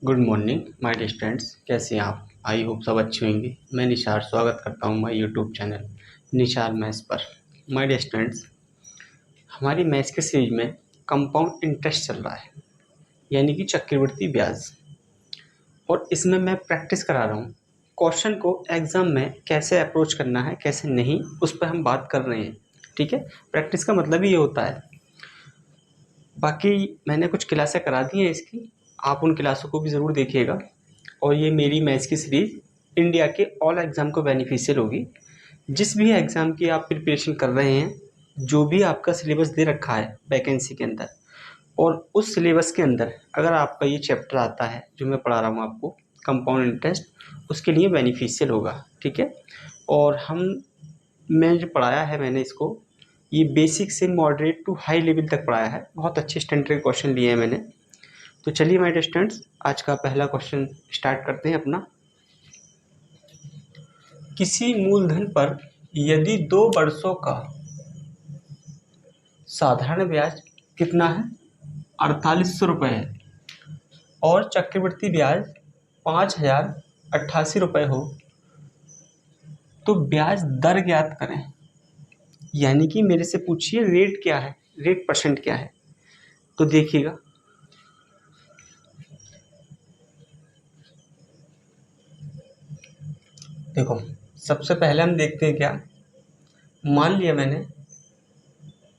Good morning my dear students, कैसे हैं आप? आई होप सब अच्छे होंगे। मैं निशार स्वागत करता हूं my YouTube channel Nishar maths पर। माय डियर स्टूडेंट्स, हमारी मैथ्स के सीरीज में कंपाउंड इंटरेस्ट चल रहा है, यानी कि चक्रवृद्धि ब्याज। और इसमें मैं प्रैक्टिस करा रहा हूँ क्वेश्चन को एग्जाम में कैसे अप्रोच करना है, कैसे नहीं, उस पर हम बात कर रहे हैं। ठीक है, प्रैक्टिस का मतलब ही ये होता है। बाकी मैंने कुछ क्लासें करा दी हैं इसकी, आप उन क्लासों को भी ज़रूर देखिएगा। और ये मेरी मैथ्स की सीरीज़ इंडिया के ऑल एग्ज़ाम को बेनिफिशियल होगी। जिस भी एग्ज़ाम की आप प्रिपरेशन कर रहे हैं, जो भी आपका सिलेबस दे रखा है वैकेंसी के अंदर, और उस सिलेबस के अंदर अगर आपका ये चैप्टर आता है जो मैं पढ़ा रहा हूँ आपको, कंपाउंड इंटरेस्ट, उसके लिए बेनिफिशियल होगा। ठीक है, और मैं जो पढ़ाया है मैंने इसको, ये बेसिक से मॉडरेट टू हाई लेवल तक पढ़ाया है। बहुत अच्छे स्टैंडर्ड के क्वेश्चन लिए हैं मैंने। तो चलिए माय डियर स्टूडेंट्स, आज का पहला क्वेश्चन स्टार्ट करते हैं अपना। किसी मूलधन पर यदि 2 वर्षों का साधारण ब्याज कितना है, 4800 रुपये है, और चक्रवृद्धि ब्याज 5088 रुपये हो, तो ब्याज दर ज्ञात करें। यानी कि मेरे से पूछिए रेट क्या है, रेट परसेंट क्या है। तो देखिएगा, देखो सबसे पहले हम देखते हैं क्या। मान लिया मैंने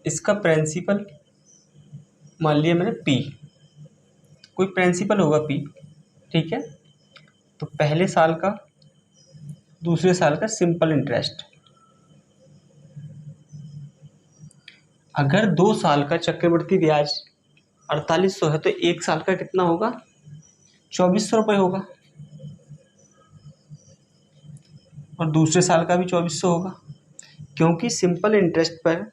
इसका प्रिंसिपल, मान लिया मैंने पी, कोई प्रिंसिपल होगा पी। ठीक है, तो पहले साल का, दूसरे साल का सिंपल इंटरेस्ट। अगर 2 साल का चक्रवृद्धि ब्याज 4800 है, तो 1 साल का कितना होगा, 2400 रुपये होगा, और दूसरे साल का भी 2400 होगा। क्योंकि सिंपल इंटरेस्ट पर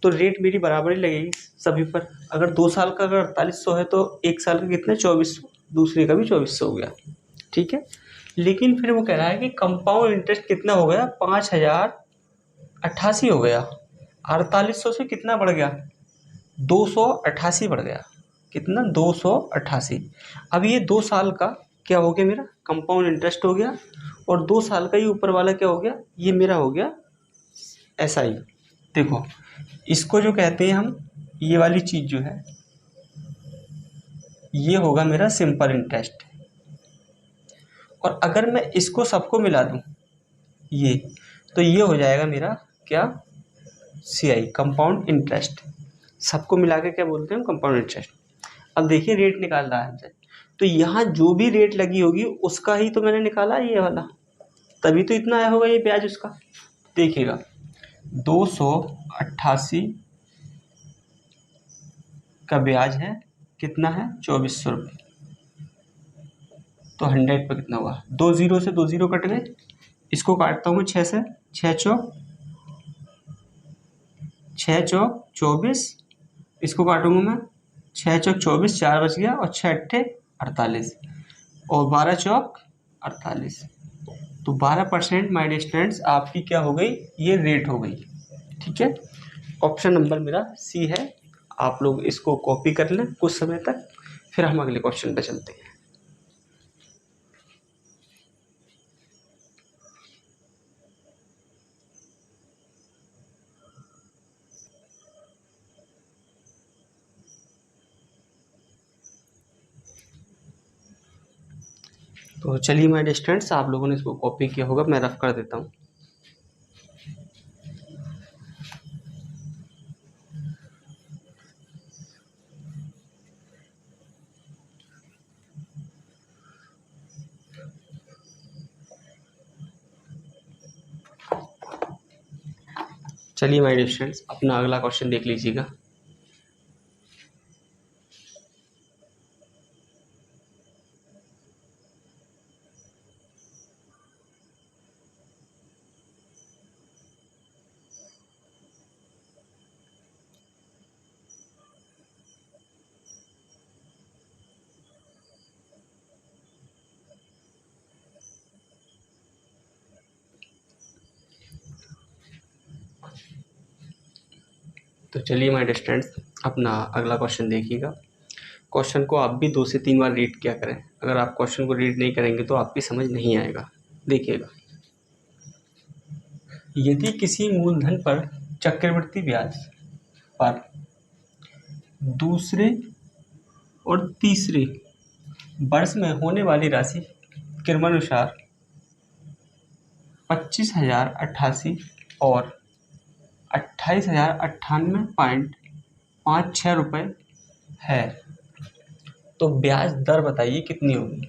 तो रेट मेरी बराबर ही लगेगी सभी पर। अगर 2 साल का अगर 4800 है, तो 1 साल का कितना, 2400, दूसरे का भी 2400 हो गया। ठीक है, लेकिन फिर वो कह रहा है कि कंपाउंड इंटरेस्ट कितना हो गया, 5088 हो गया। 4800 से कितना बढ़ गया, 288 बढ़ गया। कितना, 288। अब ये 2 साल का क्या हो गया, मेरा कंपाउंड इंटरेस्ट हो गया, और 2 साल का ही ऊपर वाला क्या हो गया, ये मेरा हो गया SI। देखो इसको जो कहते हैं हम, ये वाली चीज़ जो है, ये होगा मेरा सिंपल इंटरेस्ट। और अगर मैं इसको सबको मिला दूं, ये, तो ये हो जाएगा मेरा क्या, CI, कंपाउंड इंटरेस्ट। सबको मिला के क्या बोलते हैं, कंपाउंड इंटरेस्ट। अब देखिए रेट निकाल रहा है हमसे, तो यहाँ जो भी रेट लगी होगी उसका ही तो मैंने निकाला, ये वाला, तभी तो इतना आया होगा ये ब्याज उसका। देखिएगा 288 का ब्याज है, कितना है, 2400 रुपये। तो 100 पे कितना हुआ, 2 जीरो से 2 जीरो कट गए। इसको काटता हूँ 6 से, 6 चौक 24, इसको काटूंगा मैं 6 चौक 24, 4 बच गया, और 6 अट्ठे 48, और 12 चौक 48। तो 12% माय डियर स्टूडेंट्स आपकी क्या हो गई, ये रेट हो गई। ठीक है, ऑप्शन नंबर मेरा सी है। आप लोग इसको कॉपी कर लें कुछ समय तक, फिर हम अगले क्वेश्चन पे चलते हैं। तो चलिए माय डियर स्टूडेंट्स, आप लोगों ने इसको कॉपी किया होगा, मैं रफ कर देता हूँ। चलिए माय डियर स्टूडेंट्स, अपना अगला क्वेश्चन देख लीजिएगा। तो चलिए माय डियर स्टूडेंट्स, अपना अगला क्वेश्चन देखिएगा। क्वेश्चन को आप भी 2 से 3 बार रीड किया करें। अगर आप क्वेश्चन को रीड नहीं करेंगे तो आपकी समझ नहीं आएगा। देखिएगा, यदि किसी मूलधन पर चक्रवृद्धि ब्याज पर दूसरे और तीसरे वर्ष में होने वाली राशि क्रमानुसार 25,088 और 28,098.56 रुपये है, तो ब्याज दर बताइए कितनी होगी।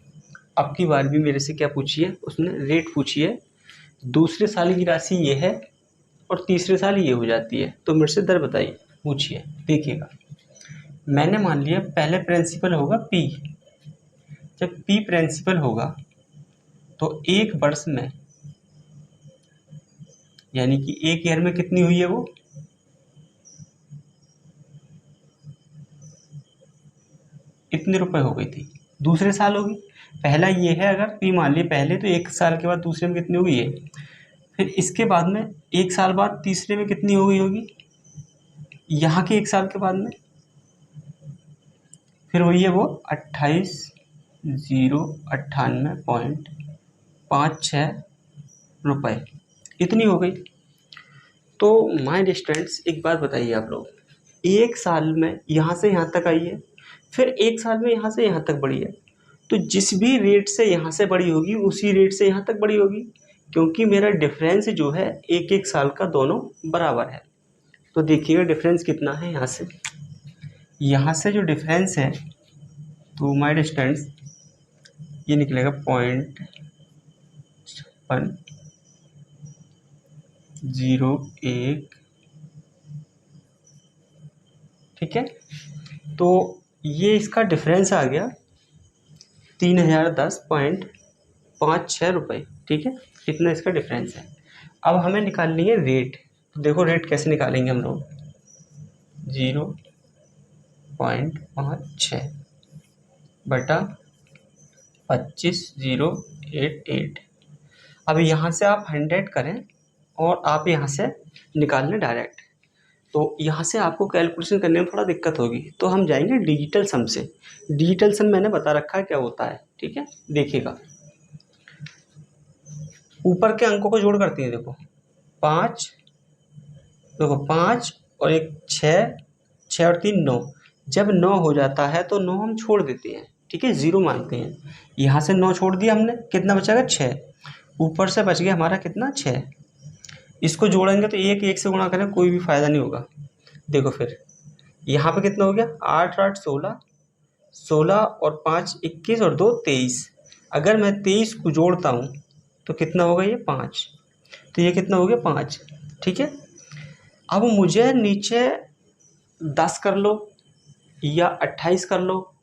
अब की बार भी मेरे से क्या पूछिए, उसने रेट पूछिए। दूसरे साल की राशि ये है और तीसरे साल ये हो जाती है, तो मेरे से दर बताइए, पूछिए। देखिएगा, मैंने मान लिया पहले प्रिंसिपल होगा पी। जब पी प्रिंसिपल होगा तो एक वर्ष में, यानी कि एक ईयर में कितनी हुई है वो, इतने रुपए हो गई थी। दूसरे साल होगी, पहला ये है, अगर पी मान लिए पहले, तो एक साल के बाद दूसरे में कितनी हुई है। फिर इसके बाद में एक साल बाद तीसरे में कितनी हो गई होगी, यहाँ के एक साल के बाद में फिर हुई है वो 28,098.56 रुपये, इतनी हो गई। तो माय स्टूडेंट्स, एक बात बताइए आप लोग, एक साल में यहाँ से यहाँ तक आई है, फिर एक साल में यहाँ से यहाँ तक बढ़ी है, तो जिस भी रेट से यहाँ से बड़ी होगी उसी रेट से यहाँ तक बड़ी होगी, क्योंकि मेरा डिफरेंस जो है एक एक साल का दोनों बराबर है। तो देखिएगा डिफरेंस कितना है, यहाँ से जो डिफरेंस है, तो माय डिस्टेंस ये निकलेगा 0.01, ठीक है। तो ये इसका डिफरेंस आ गया 3,010.56 रुपये, ठीक है। इतना इसका डिफरेंस है। अब हमें निकालनी है रेट। तो देखो रेट कैसे निकालेंगे हम लोग, 0.56 बटा 25,088। अब यहाँ से आप 100 करें और आप यहाँ से निकाल लें डायरेक्ट, तो यहाँ से आपको कैलकुलेशन करने में थोड़ा दिक्कत होगी, तो हम जाएंगे डिजिटल सम से। डिजिटल सम मैंने बता रखा है क्या होता है, ठीक है। देखिएगा, ऊपर के अंकों को जोड़ करती है, देखो 5, देखो 5 और एक 6, 6 और 3 9। जब 9 हो जाता है तो 9 हम छोड़ देते हैं, ठीक है, 0 मानते हैं। यहाँ से 9 छोड़ दिया हमने, कितना बचेगा 6, ऊपर से बच गया हमारा कितना 6। इसको जोड़ेंगे तो एक एक से गुणा करें, कोई भी फायदा नहीं होगा। देखो फिर यहाँ पे कितना हो गया, 8 8 16, 16 और 5 21 और 2 23। अगर मैं 23 को जोड़ता हूँ तो कितना होगा, ये 5, तो ये कितना हो गया 5, ठीक है। अब मुझे नीचे 10 कर लो या 28 कर लो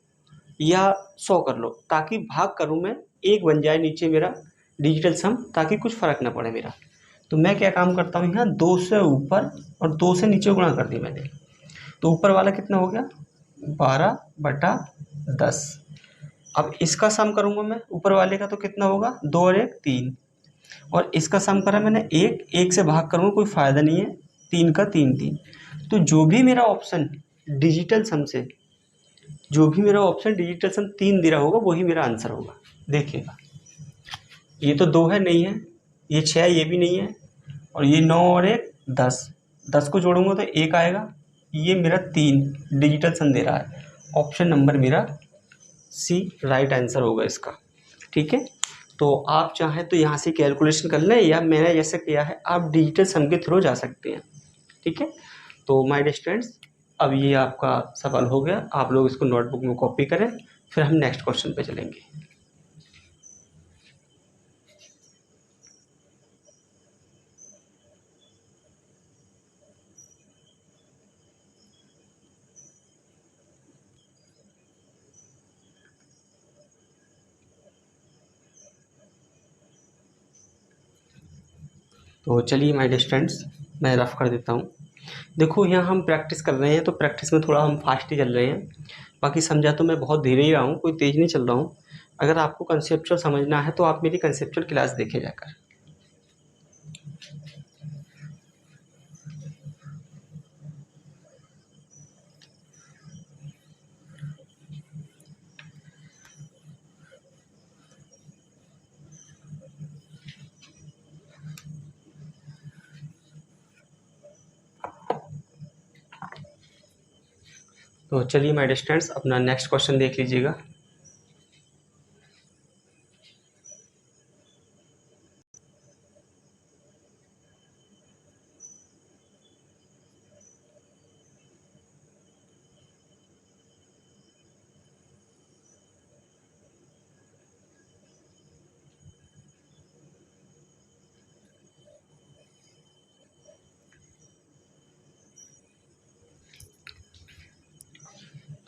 या 100 कर लो, ताकि भाग करूँ मैं, एक बन जाए नीचे मेरा डिजिटल सम, ताकि कुछ फ़र्क ना पड़े मेरा। तो मैं क्या काम करता हूँ, यहाँ 2 से ऊपर और 2 से नीचे गुणा कर दिया मैंने, तो ऊपर वाला कितना हो गया 12/10। अब इसका सम करूँगा मैं ऊपर वाले का, तो कितना होगा 2 और 1 3, और इसका सम करा मैंने 1, 1 से भाग करूँगा कोई फ़ायदा नहीं है, 3 का 3 3। तो जो भी मेरा ऑप्शन डिजिटल सम से, जो भी मेरा ऑप्शन डिजिटल सम 3 दे रहा होगा वही मेरा आंसर होगा। देखिएगा, ये तो 2 है, नहीं है, ये 6 ये भी नहीं है, और ये 9 और 1 10, 10 को जोड़ूंगा तो 1 आएगा, ये मेरा 3 डिजिटल सम दे रहा है। ऑप्शन नंबर मेरा सी राइट आंसर होगा इसका, ठीक है। तो आप चाहें तो यहाँ से कैलकुलेशन कर लें, या मैंने जैसे किया है आप डिजिटल सम के थ्रू जा सकते हैं, ठीक है। तो माय स्टूडेंट्स, अब ये आपका सवाल हो गया, आप लोग इसको नोटबुक में कॉपी करें, फिर हम नेक्स्ट क्वेश्चन पे चलेंगे। तो चलिए माय स्टूडेंट्स, मैं रफ कर देता हूँ। देखो यहाँ हम प्रैक्टिस कर रहे हैं, तो प्रैक्टिस में थोड़ा हम फास्ट ही चल रहे हैं, बाकी समझा तो मैं बहुत धीरे ही रहा हूँ, कोई तेज़ नहीं चल रहा हूँ। अगर आपको कंसेप्चुअल समझना है तो आप मेरी कंसेप्चुअल क्लास देखे जाकर। तो चलिए माय डियर स्टूडेंट्स, अपना नेक्स्ट क्वेश्चन देख लीजिएगा।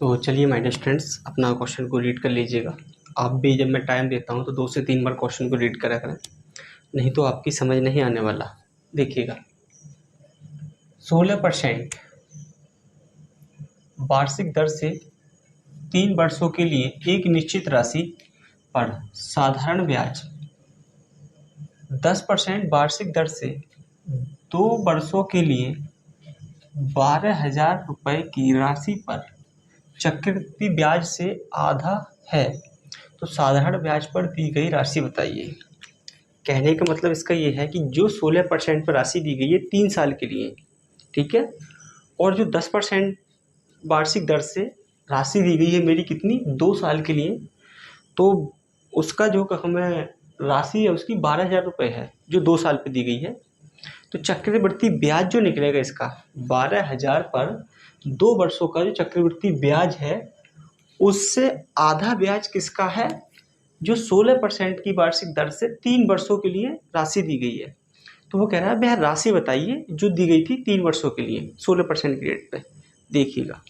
तो चलिए माय डियर स्टूडेंट्स, अपना क्वेश्चन को रीड कर लीजिएगा। आप भी जब मैं टाइम देता हूँ तो 2 से 3 बार क्वेश्चन को रीड करा करें, नहीं तो आपकी समझ नहीं आने वाला। देखिएगा, 16% वार्षिक दर से 3 वर्षों के लिए एक निश्चित राशि पर साधारण ब्याज, 10% वार्षिक दर से 2 वर्षों के लिए 12,000 रुपये की राशि पर चक्रवृद्धि ब्याज से आधा है, तो साधारण ब्याज पर दी गई राशि बताइए। कहने का मतलब इसका ये है कि जो 16% पर राशि दी गई है 3 साल के लिए, ठीक है, और जो 10% वार्षिक दर से राशि दी गई है मेरी कितनी, 2 साल के लिए, तो उसका जो हमें राशि है उसकी 12,000 रुपये है जो 2 साल पे दी गई है। तो चक्रवृद्धि ब्याज जो निकलेगा इसका 12,000 पर 2 वर्षों का जो चक्रवृद्धि ब्याज है उससे आधा ब्याज किसका है, जो 16% की वार्षिक दर से 3 वर्षों के लिए राशि दी गई है। तो वो कह रहा है भैया राशि बताइए जो दी गई थी 3 वर्षों के लिए 16% की रेट पे। देखिएगा,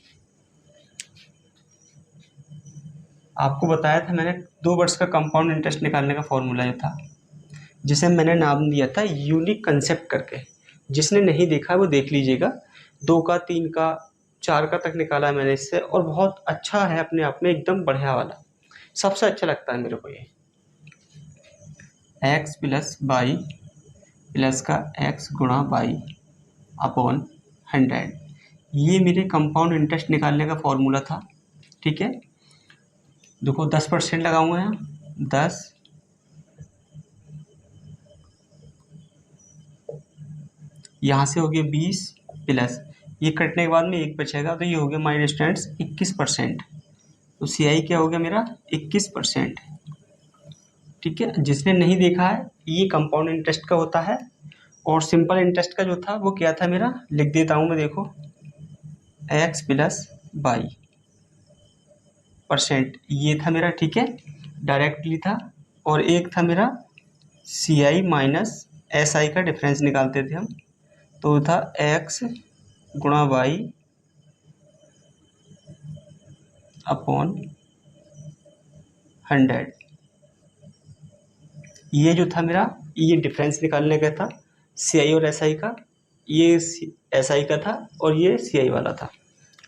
आपको बताया था मैंने 2 वर्ष का कंपाउंड इंटरेस्ट निकालने का फॉर्मूला जो था, जिसे मैंने नाम दिया था यूनिक कंसेप्ट करके। जिसने नहीं देखा वो देख लीजिएगा। 2 का, 3 का, 4 का तक निकाला है मैंने इससे, और बहुत अच्छा है अपने आप में, एकदम बढ़िया वाला, सबसे अच्छा लगता है मेरे को ये। x प्लस बाई प्लस का x गुणा बाई अपॉन 100, ये मेरे कंपाउंड इंटरेस्ट निकालने का फॉर्मूला था। ठीक है, देखो 10% लगा हुआ है, 10, यहाँ से हो गया 20 प्लस, ये कटने के बाद में 1 बचेगा, तो ये हो गया माय डियर स्टूडेंट्स 21%। तो CI क्या हो गया मेरा 21%। ठीक है, जिसने नहीं देखा है ये कंपाउंड इंटरेस्ट का होता है, और सिंपल इंटरेस्ट का जो था वो क्या था मेरा, लिख देता हूँ मैं, देखो x प्लस बाई परसेंट ये था मेरा। ठीक है, डायरेक्टली था, और एक था मेरा CI माइनस SI का डिफरेंस निकालते थे हम, तो था x गुणा बाई अपॉन 100। ये जो था मेरा, ये डिफरेंस निकालने का था CI और SI का, ये SI का था और ये CI वाला था।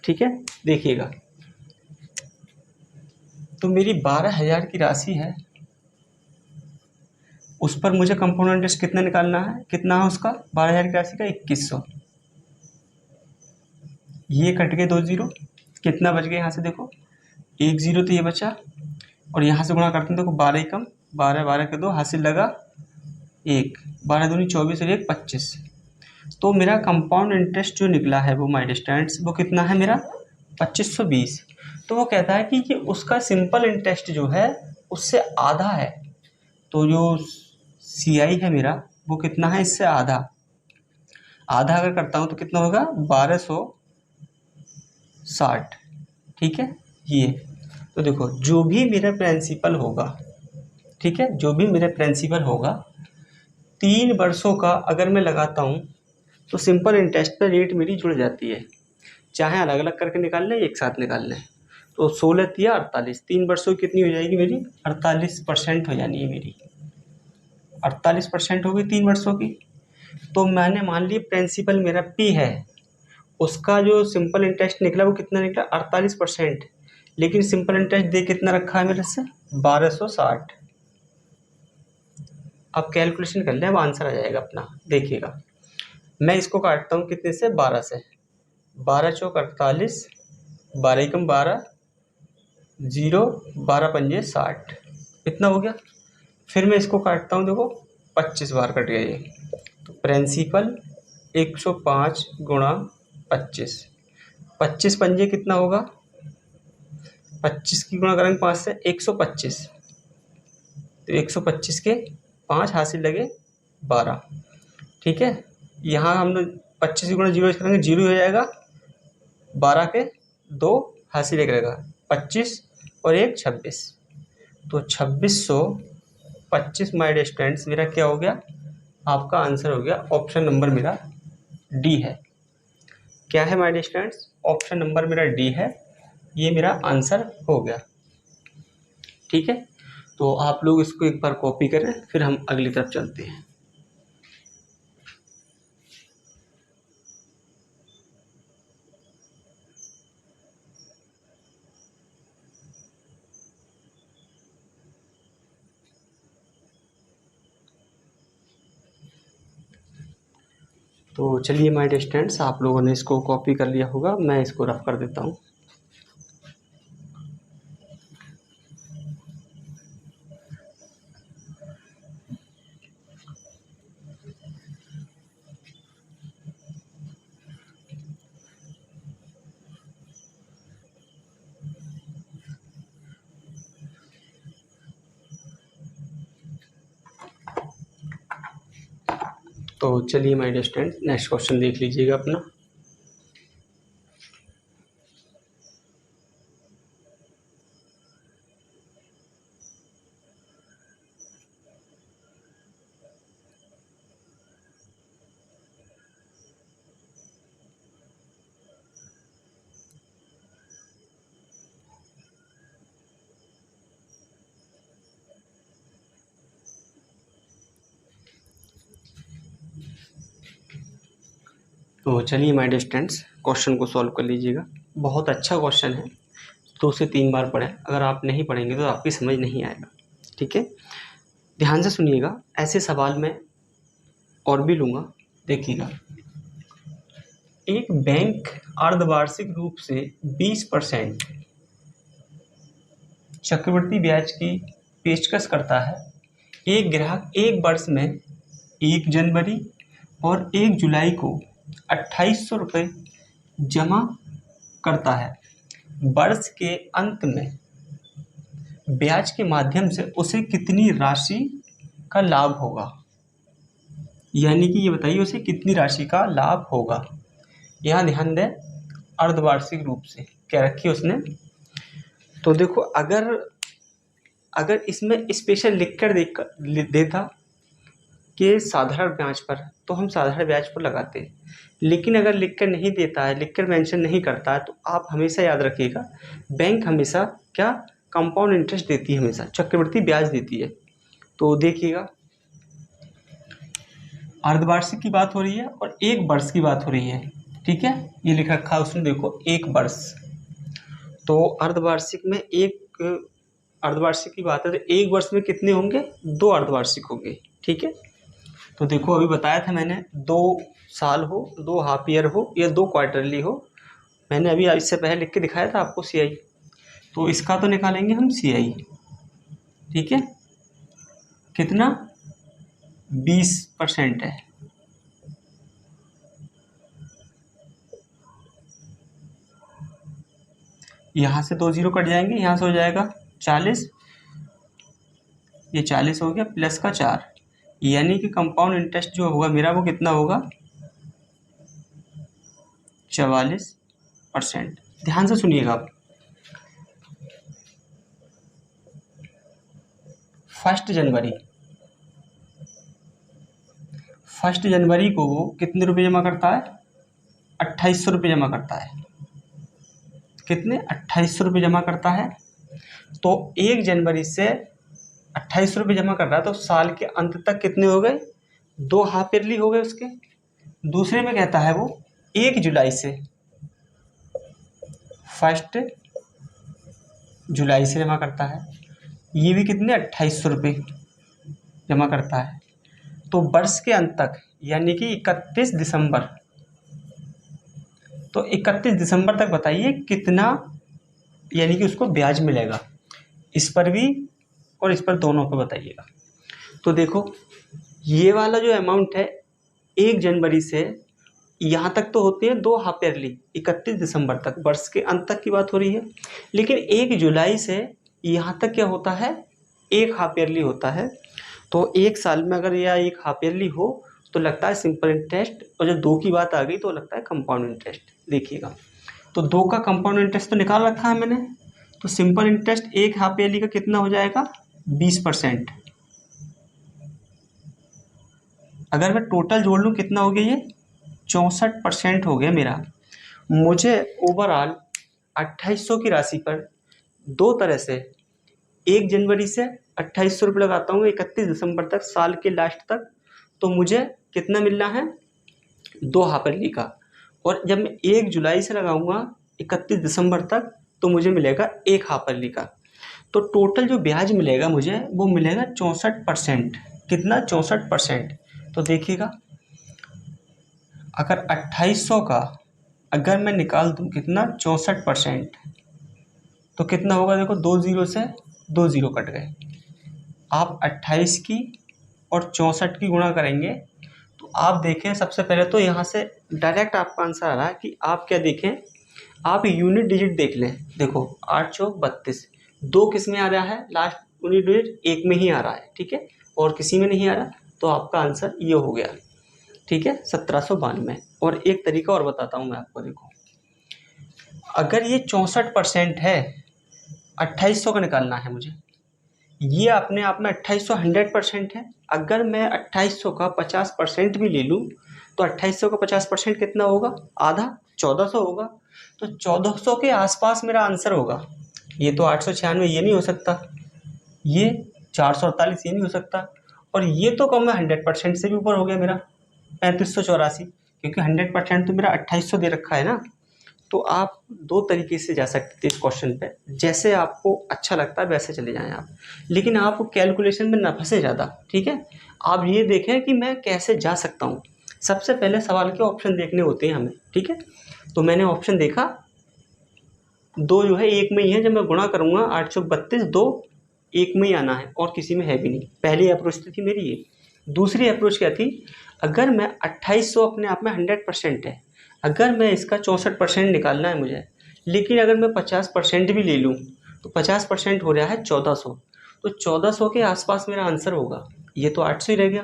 ठीक है, देखिएगा, तो मेरी 12,000 की राशि है, उस पर मुझे कंपाउंड इंटरेस्ट कितना निकालना है, कितना है उसका 12,000 की राशि का 2100। ये कट गए 2 जीरो, कितना बच गया यहाँ से, देखो 1 जीरो तो ये बचा, और यहाँ से गुणा करते हैं, देखो 12 ही कम, 12 12 के 2 हासिल लगा 1, 12 दूनी 24 और 1 25। तो मेरा कंपाउंड इंटरेस्ट जो निकला है वो माय डियर स्टूडेंट्स वो कितना है मेरा 2520। तो वो कहता है कि ये उसका सिंपल इंटरेस्ट जो है उससे आधा है, तो जो CI है मेरा वो कितना है, इससे आधा, आधा अगर करता हूँ तो कितना होगा 1260। ठीक है, ये तो देखो जो भी मेरा प्रिंसिपल होगा, ठीक है, जो भी मेरा प्रिंसिपल होगा 3 वर्षों का अगर मैं लगाता हूँ तो सिंपल इंटरेस्ट पे रेट मेरी जुड़ जाती है, चाहे अलग अलग करके निकाल लें एक साथ निकाल लें। तो 16 या 48, 3 वर्षों की कितनी हो जाएगी मेरी 48% हो जानी है मेरी, 48% हो गई 3 वर्षों की। तो मैंने मान लिया प्रिंसिपल मेरा P है, उसका जो सिंपल इंटरेस्ट निकला वो कितना निकला 48%, लेकिन सिंपल इंटरेस्ट दे कितना रखा है मेरे से 1260। अब कैलकुलेशन कर लें, अब आंसर आ जाएगा अपना। देखिएगा, मैं इसको काटता हूँ कितने से, 12 से, 12 चौक 48, 12 एकम 12, 0, 12 पंजे 60, इतना हो गया। फिर मैं इसको काटता हूँ, देखो 25 बार कट गया ये, तो प्रिंसिपल 105 गुणा 25, 25 पंजे कितना होगा 25 की गुणा करेंगे 5 से 125, तो 125 के 5 हासिल लगे 12। ठीक है, यहाँ हम लोग 25 की गुणा 0 करेंगे, 0 हो जाएगा, 12 के 2 हासिल एक रहेगा, 25 और 1 26, तो 2625 माय डियर स्टूडेंट्स मेरा क्या हो गया, आपका आंसर हो गया। ऑप्शन नंबर मेरा डी है। क्या है my dear students, option number मेरा डी है, ये मेरा आंसर हो गया। ठीक है, तो आप लोग इसको एक बार कॉपी करें, फिर हम अगली तरफ चलते हैं। तो चलिए माय डियर स्टूडेंट्स, आप लोगों ने इसको कॉपी कर लिया होगा, मैं इसको रफ कर देता हूँ। तो चलिए my dear students, next question देख लीजिएगा अपना। तो चलिए माय डियर स्टूडेंट्स, क्वेश्चन को सॉल्व कर लीजिएगा। बहुत अच्छा क्वेश्चन है, 2 से 3 बार पढ़ें, अगर आप नहीं पढ़ेंगे तो आपकी समझ नहीं आएगा। ठीक है, ध्यान से सुनिएगा, ऐसे सवाल मैं और भी लूँगा। देखिएगा, एक बैंक अर्धवार्षिक रूप से 20% चक्रवृद्धि ब्याज की पेशकश करता है। एक ग्राहक एक वर्ष में 1 जनवरी और 1 जुलाई को 2800 रुपये जमा करता है। वर्ष के अंत में ब्याज के माध्यम से उसे कितनी राशि का लाभ होगा, यानी कि ये बताइए उसे कितनी राशि का लाभ होगा। यहाँ ध्यान दें, अर्धवार्षिक रूप से क्या रखी उसने। तो देखो, अगर इसमें स्पेशल लिख कर देता कि साधारण ब्याज पर, तो हम साधारण ब्याज पर लगाते हैं, लेकिन अगर लिख कर नहीं देता है, लिख कर मेंशन नहीं करता है, तो आप हमेशा याद रखिएगा, बैंक हमेशा क्या कंपाउंड इंटरेस्ट देती है, हमेशा चक्रवृद्धि ब्याज देती है। तो देखिएगा, अर्धवार्षिक की बात हो रही है और 1 वर्ष की बात हो रही है। ठीक है, ये लिख रखा है उसने, देखो 1 वर्ष। तो अर्धवार्षिक में अर्धवार्षिक की बात है तो 1 वर्ष में कितने होंगे, 2 अर्धवार्षिक होंगे। ठीक है, तो देखो अभी बताया था मैंने, 2 साल हो, 2 हाफ ईयर हो या 2 क्वार्टरली हो। मैंने अभी इससे पहले लिख के दिखाया था आपको CI, तो इसका तो निकालेंगे हम CI। ठीक है, कितना, 20% है। यहाँ से 2 0 कट जाएंगे, यहाँ से हो जाएगा 40, ये 40 हो गया प्लस का 4, यानी कि कंपाउंड इंटरेस्ट जो होगा मेरा वो कितना होगा, 44%। ध्यान से सुनिएगा आप, 1 जनवरी को वो कितने रुपए जमा करता है, 2800 रुपये जमा करता है। कितने, 2800 रुपये जमा करता है। तो 1 जनवरी से 2800 रुपये जमा कर रहा है, तो साल के अंत तक कितने हो गए, 2 हाफ ईयरली हो गए उसके। दूसरे में कहता है वो 1 जुलाई से 1 जुलाई से जमा करता है, ये भी कितने, 2800 रुपये जमा करता है। तो वर्ष के अंत तक, यानी कि 31 दिसंबर, तो 31 दिसंबर तक बताइए कितना, यानी कि उसको ब्याज मिलेगा। इस पर भी और इस पर दोनों पे बताइएगा। तो देखो, ये वाला जो अमाउंट है 1 जनवरी से यहाँ तक तो होती है 2 हाफ ईयरली 31 दिसंबर तक, वर्ष के अंत तक की बात हो रही है। लेकिन 1 जुलाई से यहाँ तक क्या होता है, 1 हाफ ईयरली होता है। तो 1 साल में अगर यह 1 हाफ ईयरली हो तो लगता है सिंपल इंटरेस्ट, और जब 2 की बात आ गई तो लगता है कंपाउंड इंटरेस्ट। देखिएगा, तो 2 का कंपाउंड इंटरेस्ट तो निकाल रखा है मैंने। तो सिंपल इंटरेस्ट 1 हाफ ईयरली का कितना हो जाएगा, 20%। अगर मैं टोटल जोड़ लूँ कितना हो गया, ये 64% हो गया मेरा। मुझे ओवरऑल 2800 की राशि पर 2 तरह से 1 जनवरी से 2800 रुपये लगाता हूँ 31 दिसंबर तक, साल के लास्ट तक, तो मुझे कितना मिलना है, 2 हाफ ईयरली का। और जब मैं 1 जुलाई से लगाऊंगा 31 दिसंबर तक तो मुझे मिलेगा 1 हाफ ईयरली का। तो टोटल जो ब्याज मिलेगा मुझे वो मिलेगा 64%। कितना, 64%। तो देखिएगा, अगर 2800 का अगर मैं निकाल दूं कितना, 64%, तो कितना होगा, देखो 2 जीरो से 2 जीरो कट गए। आप 28 की और 64 की गुणा करेंगे तो आप देखें, सबसे पहले तो यहाँ से डायरेक्ट आपका आंसर आ रहा है कि आप क्या देखें, आप यूनिट डिजिट देख लें। देखो 8 चौक 32, 2 किस में आ रहा है, लास्ट यूनिट डिजिट 1 में ही आ रहा है, ठीक है, और किसी में नहीं आ रहा। तो आपका आंसर ये हो गया, ठीक है, 1792। और एक तरीका और बताता हूँ मैं आपको, देखो अगर ये 64% है, 2800 का निकालना है मुझे, ये अपने आप में 2800 100% है। अगर मैं 2800 का 50% भी ले लूँ तो 2800 का 50% कितना होगा, आधा, 1400 होगा। तो 1400 के आसपास मेरा आंसर होगा। ये तो 896 ये नहीं हो सकता, ये 448 ये नहीं हो सकता, और ये तो कम है 100% से भी ऊपर हो गया मेरा 3584, क्योंकि 100% तो मेरा 2800 दे रखा है ना। तो आप 2 तरीके से जा सकते थे इस क्वेश्चन पे, जैसे आपको अच्छा लगता है वैसे चले जाएं आप, लेकिन आप कैलकुलेशन में ना फंसे ज़्यादा, ठीक है। आप ये देखें कि मैं कैसे जा सकता हूँ। सबसे पहले सवाल के ऑप्शन देखने होते हैं हमें, ठीक है। तो मैंने ऑप्शन देखा, 2 जो है 1 में ही है, जब मैं गुणा करूँगा 8 चौक 32, 2 1 में ही आना है और किसी में है भी नहीं। पहली अप्रोच थी मेरी ये। दूसरी अप्रोच क्या थी, अगर मैं 2800 अपने आप में 100% है, अगर मैं इसका 64% निकालना है मुझे, लेकिन अगर मैं 50% भी ले लूँ तो 50% हो रहा है 1400। तो 1400 के आसपास मेरा आंसर होगा। ये तो 800 ही रह गया,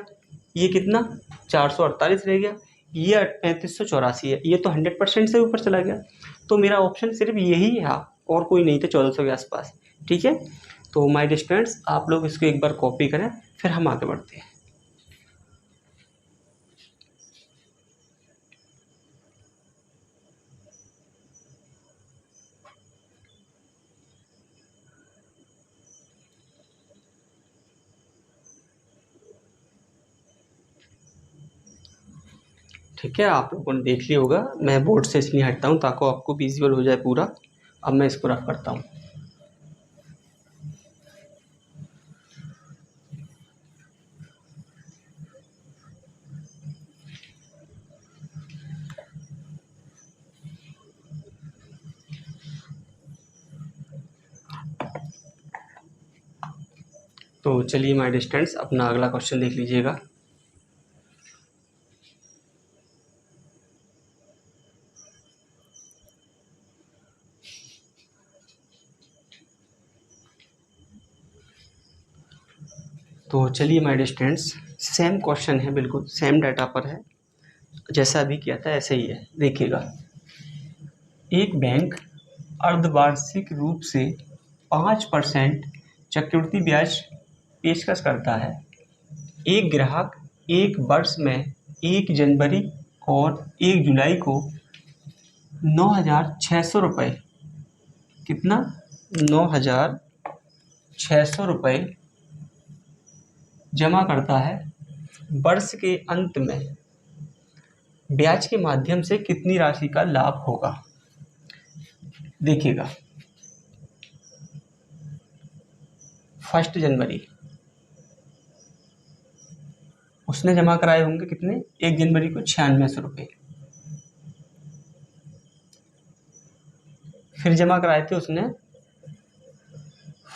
ये कितना 448 रह गया, ये 3584 है, ये तो 100% से ऊपर चला गया। तो मेरा ऑप्शन सिर्फ यही है और कोई नहीं था 1400 के आसपास, ठीक है। तो माय डियर स्टूडेंट्स, आप लोग इसको एक बार कॉपी करें, फिर हम आगे बढ़ते हैं। ठीक है, आप लोगों ने देख लिया होगा। मैं बोर्ड से इसलिए हटता हूँ ताकि आपको विजुअल हो जाए पूरा। अब मैं इसको रफ करता हूँ। तो चलिए माय डियर स्टूडेंट्स, अपना अगला क्वेश्चन देख लीजिएगा। तो चलिए my dear students, same question है, बिल्कुल सेम डाटा पर है, जैसा अभी किया था ऐसे ही है। देखिएगा, एक बैंक अर्धवार्षिक रूप से 5% चक्रवृद्धि ब्याज पेशकश करता है। एक ग्राहक एक वर्ष में 1 जनवरी और 1 जुलाई को 9,600 रुपये, कितना, 9,600 रुपये जमा करता है। वर्ष के अंत में ब्याज के माध्यम से कितनी राशि का लाभ होगा। देखिएगा, 1 जनवरी उसने जमा कराए होंगे कितने, 1 जनवरी को 9600 रुपये। फिर जमा कराए थे उसने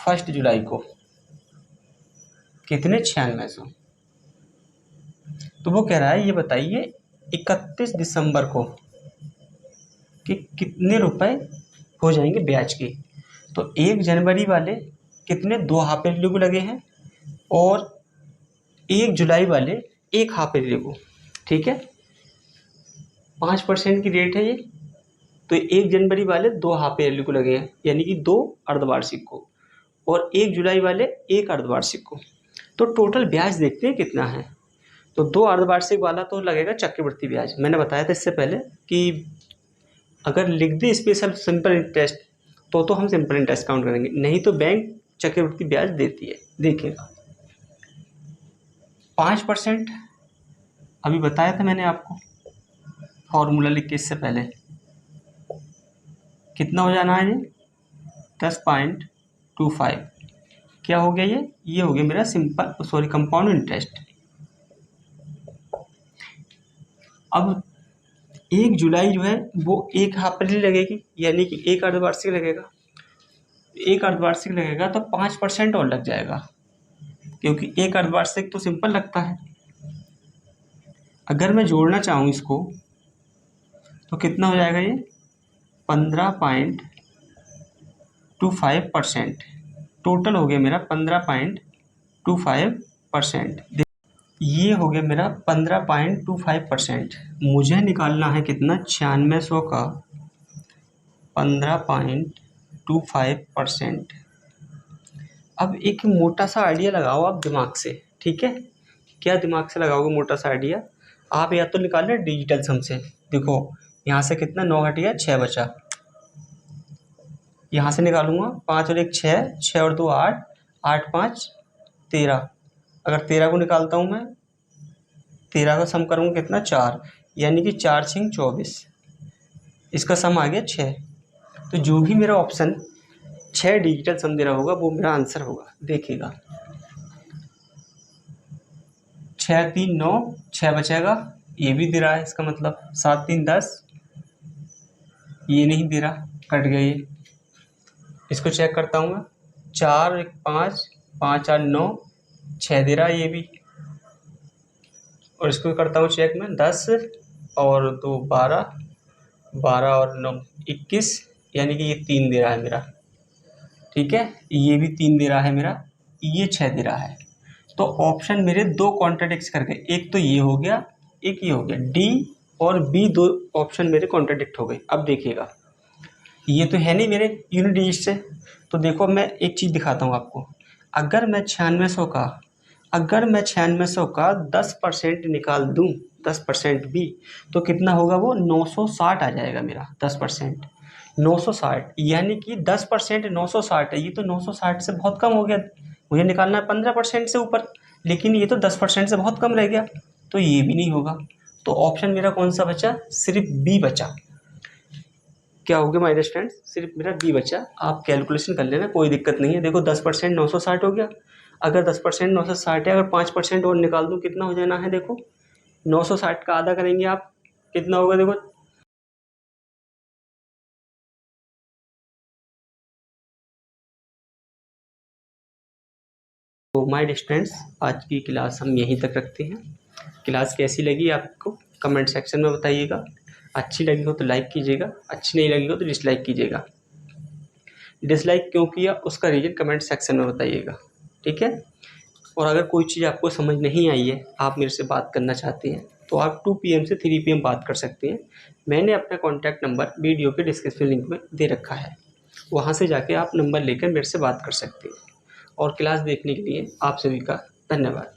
1 जुलाई को कितने, 9600। तो वो कह रहा है, ये बताइए 31 दिसंबर को कि कितने रुपए हो जाएंगे ब्याज के। तो 1 जनवरी वाले कितने 2 हाफ ईयरली को लगे हैं और 1 जुलाई वाले 1 हाफ ईयरली को। ठीक है, 5% की रेट है ये। तो 1 जनवरी वाले 2 हाफ ईयरली को लगे हैं, यानी कि 2 अर्धवार्षिक को, और 1 जुलाई वाले 1 अर्धवार्षिक को। तो टोटल ब्याज देखते हैं कितना है। तो 2 अर्धवार्षिक वाला तो लगेगा चक्रवृद्धि ब्याज। मैंने बताया था इससे पहले कि अगर लिख दे स्पेशल सिंपल इंटरेस्ट तो हम सिंपल इंटरेस्ट काउंट करेंगे, नहीं तो बैंक चक्रवृद्धि ब्याज देती है। देखिएगा 5% अभी बताया था मैंने आपको, फॉर्मूला लिख के इससे पहले। कितना हो जाना है ये 10.25। क्या हो गया ये हो गया मेरा कंपाउंड इंटरेस्ट। अब 1 जुलाई जो है वो 1 हाफ ईयरली लगेगी, यानी कि 1 अर्धवार्षिक लगेगा। 1 अर्धवार्षिक लगेगा तो 5% और लग जाएगा, क्योंकि 1 अर्धवार्षिक तो सिंपल लगता है। अगर मैं जोड़ना चाहूँ इसको तो कितना हो जाएगा ये 15.25%। टोटल हो गया मेरा 15.25%। ये हो गया मेरा 15.25%। मुझे निकालना है कितना 9600 का 15.25%। अब एक मोटा सा आइडिया लगाओ आप दिमाग से, ठीक है। क्या दिमाग से लगाओगे मोटा सा आइडिया आप? या तो निकाल रहे डिजिटल सम से। देखो यहाँ से कितना 9 हटिया 6 बचा, यहाँ से निकालूंगा 5 और 1 6, 6 और 2 8, 8 5 13। अगर 13 को निकालता हूँ मैं, 13 का सम करूँगा कितना 4, यानी कि 4 6 24। इसका सम आ गया 6। तो जो भी मेरा ऑप्शन 6 डिजिटल सम दे रहा होगा वो मेरा आंसर होगा। देखिएगा 6 3 9, 6 बचेगा, ये भी दे रहा है, इसका मतलब 7 3 10, ये नहीं दे रहा, कट गया ये। इसको चेक करता हूँ मैं, 4 1 5, 5 8 9, 6 दे रहा है ये भी। और इसको करता हूँ चेक में, 10 और 2 12, 12 और 9 21, यानी कि ये 3 दे रहा है मेरा। ठीक है, ये भी 3 दे रहा है मेरा, ये 6 दे रहा है। तो ऑप्शन मेरे 2 कॉन्ट्राडिक्ट कर गए, एक तो ये हो गया, एक ये हो गया। डी और बी 2 ऑप्शन मेरे कॉन्ट्राडिक्ट हो गए। अब देखिएगा ये तो है नहीं मेरे यूनिट डिजिट से। तो देखो मैं एक चीज़ दिखाता हूँ आपको। अगर मैं 9600 का 10% निकाल दूँ, 10% भी, तो कितना होगा वो 960 आ जाएगा मेरा। 10% 960, यानी कि 10% 960 है। ये तो 960 से बहुत कम हो गया। मुझे निकालना है 15% से ऊपर, लेकिन ये तो 10% से बहुत कम रह गया, तो ये भी नहीं होगा। तो ऑप्शन मेरा कौन सा बचा? सिर्फ बी बचा। क्या हो गया माय डियर स्टूडेंट्स? सिर्फ मेरा बी बचा। आप कैलकुलेशन कर लेना, कोई दिक्कत नहीं है। देखो 10% 960 हो गया। अगर 10% 960 है, अगर 5% और निकाल दूँ कितना हो जाना है? देखो 960 का आधा करेंगे आप, कितना होगा देखो, तो माय डियर स्टूडेंट्स आज की क्लास हम यहीं तक रखते हैं। क्लास कैसी लगी आपको कमेंट सेक्शन में बताइएगा। अच्छी लगी हो तो लाइक कीजिएगा, अच्छी नहीं लगी हो तो डिसलाइक कीजिएगा। डिसलाइक क्यों किया उसका रीज़न कमेंट सेक्शन में बताइएगा, ठीक है। और अगर कोई चीज़ आपको समझ नहीं आई है, आप मेरे से बात करना चाहते हैं, तो आप 2 PM से 3 PM बात कर सकते हैं। मैंने अपना कॉन्टैक्ट नंबर वीडियो के डिस्क्रिप्शन लिंक में दे रखा है, वहाँ से जाके आप नंबर लेकर मेरे से बात कर सकते हैं। और क्लास देखने के लिए आप सभी का धन्यवाद।